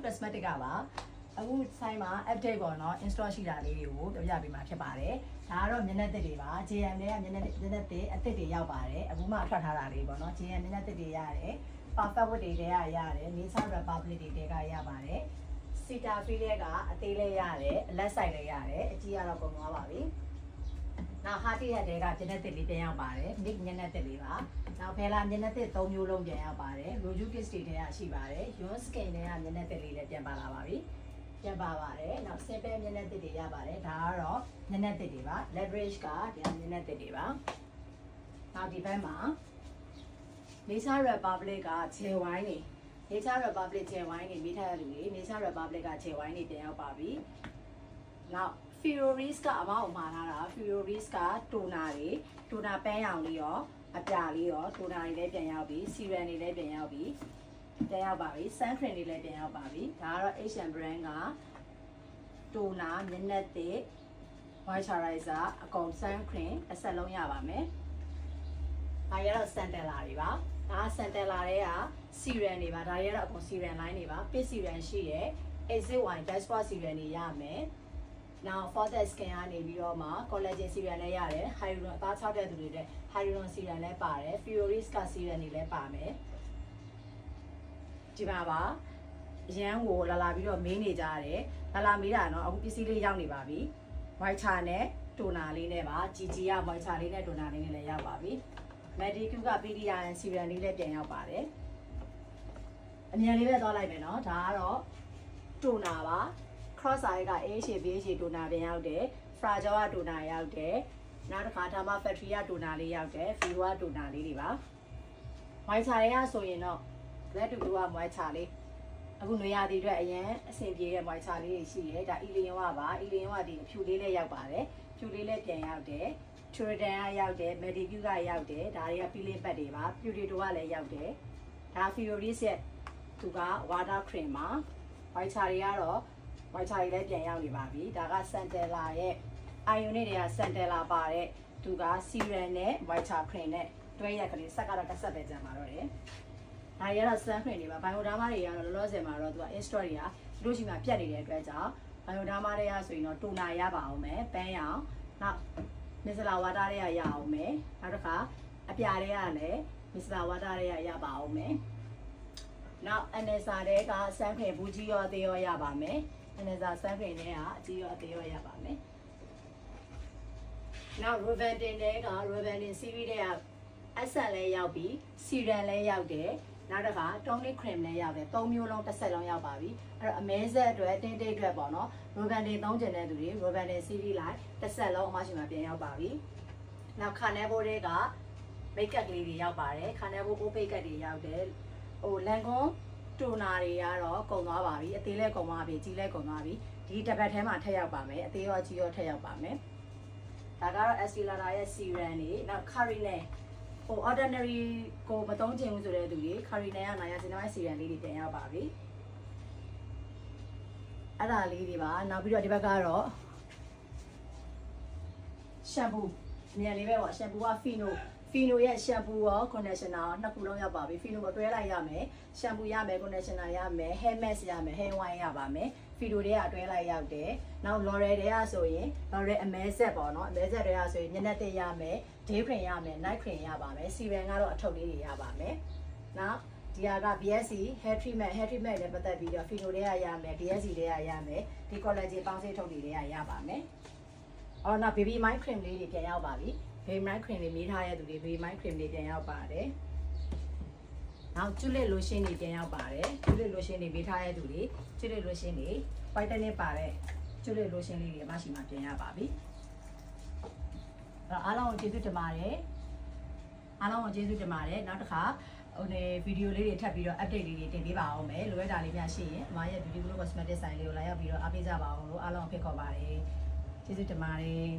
cosmetic ကပါအခုဆိုင်မှာ update ပေါ့နော် install ရှိတာလေးတွေကိုပြောပြပေးမှာဖြစ်ပါတယ်ဒါကတော့မျက်နှာသစ်တွေပါ JM တွေကမျက်နှာသစ်အသစ်တွေရောက်ပါတယ်အခုမှထွက်ထားတာလေးပေါ့နော် JM မျက်နှာသစ်တွေရတယ် perfect word တွေကရတယ် Nisa Republic တွေကရပါတယ် Sita Free တွေကအသေးလေးရတယ်အလက်ဆိုင်လေးရတယ်အကြီးကတော့ကုန်သွားပါပြီနောက် Hearty Head တွေကမျက်နှာသစ်လေးပြန်ရောက်ပါတယ် Mix မျက်နှာသစ်လေးပါနောက် Bella မျက်နှာသစ်3မျိုးလုံးပြန်ရောက်ပါတယ် Roju Kiss တွေကရှိပါတယ် Yon Skin တွေကမျက်နှာသစ်လေးလည်းပြန်ပါလာပါပြီပြန်ပါပါတယ်နောက် Simple မျက်နှာသစ်တွေရပါတယ်ဒါကတော့မျက်နှာသစ်တွေပါ Leverage ကဒီမျက်နှာသစ်တွေပါနောက်ဒီဘက်မှာ Nisa Republic ကခြေဝိုင်းနေ Nisa Republic ခြေဝိုင်းနေမိထားတဲ့လူတွေ Nisa Republic ကခြေဝိုင်းနေပြန်ရောက်ပါပြီနောက် Fioris ကအမောက်မှာလာတာ Fioris ကတိုနာတွေတိုနာပန်းရောင်လေးရောအပြာလေးရောတိုနာတွေလည်းပြန်ရောက်ပြီ Serum တွေလည်းပြန်ရောက်ပြီပြန်ရောက်ပါပြီ Sun Cream တွေလည်းပြန်ရောက်ပါပြီဒါကတော့ Asian brand ကတိုနာမျက်နှာသစ် moisturizer အကုန် Sun Cream အဆက်လုံးရပါမယ်ဒါရတော့ Santella တွေပါဒါ Santella တွေက Serum တွေပါဒါရတော့အကုန် Serum line တွေပါ Pit Serum ရှိတယ် Exit Wine Dashboard Serum တွေရမယ်နောက် for the skin ကနေပြီးတော့မှ collagen serum လည်းရတယ် hyaluron အသား6တဲ့သူတွေတဲ့ hyaluron serum လည်းပါတယ် Fioris က serum တွေလည်းပါမယ်ဒီမှာပါရန်ကိုလာပြီးတော့မေးနေကြတယ်လာမေးတာเนาะအခုပစ္စည်းလေးရောက်နေပါပြီ moisture နဲ့ toner လေးနဲ့ပါ GG က moisture လေးနဲ့ toner လေးနဲ့လည်းရောက်ပါပြီ Medicube က PDRN serum လေးလည်းပြန်ရောက်ပါတယ်အမြန်လေးပဲသွားလိုက်မယ်เนาะဒါကတော့ toner ပါcross eye က AHA BHA တိုနာပြန်ရောက်တယ် fragile ကတိုနာရောက်တယ်နောက်တစ်ခါဒါမှ factory ကတိုနာလေးရောက်တယ် Vivo ကတိုနာလေးတွေပါ moisture တွေကဆိုရင်တော့ black to blue က moisture လေးအခုနွေရာသီအတွက်အရင်အဆင်ပြေတဲ့ moisture လေးတွေရှိတယ်ဒါ Ilion ကပါ Ilion ကဒီအဖြူလေးလည်းရောက်ပါတယ်ဖြူလေးလည်းပြန်ရောက်တယ် Trodan ကရောက်တယ် Medicube ကရောက်တယ်ဒါတွေက peeling pad တွေပါ Purito ကလည်းရောက်တယ်ဒါ Fioris ရဲ့သူက water cream ပါ moisture တွေကတော့ moisture တွေလည်းပြန်ရောက်နေပါပြီဒါက Santella ရဲ့ ion တွေက Santella ပါတဲ့သူက serum နဲ့ moisture cream နဲ့တွဲရက်ကလေးဆက်ကတော့တစ်ဆက်ပဲကြံပါတော့တယ်ဒါတွေကတော့ sun cream တွေပါ bioderma တွေကတော့လောလောဆယ်မှာတော့သူက install တွေကသူတို့ရှိမှပြတ်နေတဲ့အတွက်ကြောင့် bioderma တွေကဆိုရင်တော့ toner ရပါအောင်မယ်ပန်းရောင်နောက် micellar water တွေကရအောင်မယ်နောက်တစ်ခါအပြာတွေကလည်း micellar water တွေကရပါအောင်မယ်နောက် Anessa တွေက sun cream ဘူးကြီးရောအသေးရောရပါမယ်Anessa sun cream တွေကအကြီးရောအသေးရောရပါမယ်နောက် Roventin တွေက Roventin series တွေကအဆန်လည်းရောက်ပြီး serum လည်းရောက်တယ်နောက်တစ်ခါ tonic cream လည်းရောက်တယ်3မျိုးလုံးတစ်ဆက်လုံးရောက်ပါပြီအဲ့တော့အမဲဆက်အတွက်တင်းတိတ်အတွက်ပေါ့နော် Roventin သုံးကျင်တဲ့သူတွေ Roventin series လိုက်တစ်ဆက်လုံးအမရှိမှပြန်ရောက်ပါပြီနောက် Carnivore တွေက makeup ကလေးတွေရောက်ပါတယ် Carnivore opaque တွေရောက်တယ်ဟို Lancome toner တွေကတော့ကုန်သွားပါပြီအသေးလည်းကုန်သွားပြီကြီးလည်းကုန်သွားပြီဒီတစ်ပတ်ထဲမှာထပ်ရောက်ပါမယ်အသေးရောကြီးရောထပ်ရောက်ပါမယ်ဒါကတော့ Estee Lauder ရဲ့ serum တွေနောက် Carine ဟို ordinary ကိုမသုံးချင်ဘူးဆိုတဲ့သူတွေ Carine ကနိုင်ရစင်တိုင်း serum လေးတွေပြန်ရောက်ပါပြီအဲ့ဒါလေးတွေပါနောက်ပြီးတော့ဒီဘက်ကတော့ shampoo မြန်လေးပဲပေါ့ shampoo က Fino ရဲ့ shampoo ရော conditioner နှစ်ခုလုံးရောက်ပါပြီ Fino ကိုတွဲလိုက်ရမယ် shampoo ရမယ် conditioner ရမယ် hair mask ရမယ် hair wine ရပါမယ် Fino တွေကတွဲလိုက်ရောက်တယ်နောက် L'Oreal တွေကဆိုရင် L'Oreal အမဲဆက်ပေါ့နော်အမဲဆက်တွေကဆိုရင်မျက်နှာသစ်ရမယ် day cream ရမယ် night cream ရပါမယ် serum ကတော့အထုပ်လေးတွေရပါမယ်နောက်ဒီဟာက BSC hair treatment နဲ့ပတ်သက်ပြီးတော့ Fino တွေကရမယ် BSC တွေကရမယ်ဒီ collagen ပေါင်းစိတ်ထုတ်တွေကရပါမယ်အော်နောက် baby mind cream လေးတွေပြန်ရောက်ပါပြီbaby mind cream တွေမေးထားတဲ့သူတွေ baby mind cream တွေပြန်ရောက်ပါတယ်နောက်ကျွလစ် lotion တွေပြန်ရောက်ပါတယ်ကျွလစ် lotion တွေမေးထားတဲ့သူတွေကျွလစ် lotion တွေ whitening ပါတဲ့ကျွလစ် lotion လေးတွေအမရှိမှပြန်ရပါပြီအဲ့တော့အားလုံးကိုကျေးဇူးတင်ပါတယ်နောက်တစ်ခါဟိုနေဗီဒီယိုလေးတွေထပ်ပြီးတော့ update လေးတွေတင်ပေးပါအောင်မယ်လိုရတာလေးများရှိရင်အမရဲ့ beauty glow cosmetic ဆိုင်လေးကိုလာရောက်ပြီးတော့အားပေးကြပါအောင်လို့အားလုံးဖိတ်ခေါ်ပါတယ်ကျေးဇူးတင်ပါတယ်